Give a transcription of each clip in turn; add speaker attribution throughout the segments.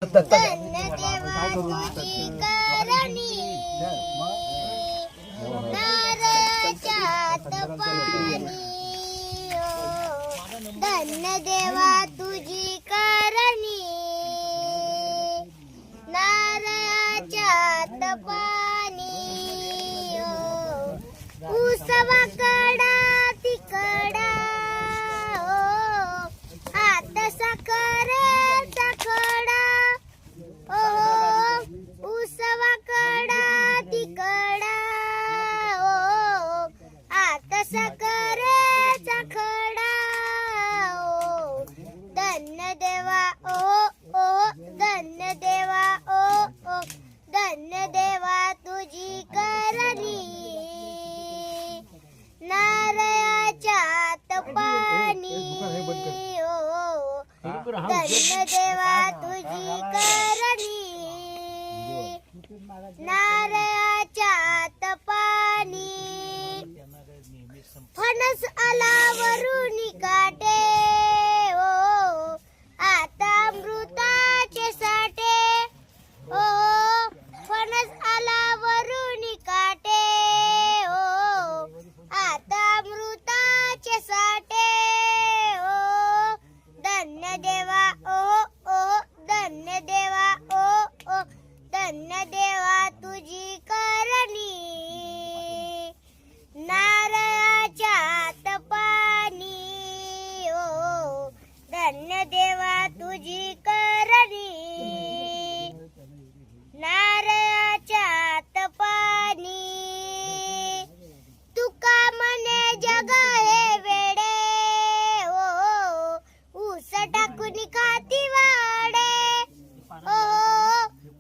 Speaker 1: धन्य देवा तुझी करणी नारळाच्या तपानी धन्य देवा तुझी करणी नारळाच्या तपानी उसवा कडा तिकडा हात साखरेचा खडा उसवा कडा तिकडा हात साखरेचा खडा धन्य देवा धन्य देवा धन्य देवा तुझी करणी नारळाच्या तपानी धन्य देवा तुझी करणी नारळाच्या तपानी फणस आला वरून काटे आता अमृताचे साठे फणस आला वरून काटे आता अमृताचे साठे धन्य देवा धन्य देवा धन्य देवा तुझी करणी नारळाच्या तपानी धन्य देवा तुझी करणी नारळाच्या तपानी तुका म्हणे जग हे वेडे ऊस टाकून खाती वाडे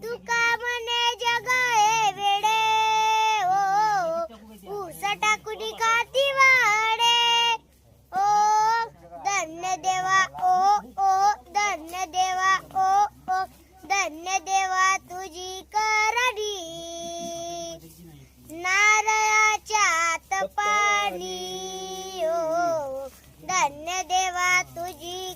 Speaker 1: तुका म्हणे जग हे वेडे ऊस टाकून खाती वाडे धन्य देवा धन्य देवा धन्य देवा तुझी करणी नारळाच्या तपानी धन्य देवा तुझी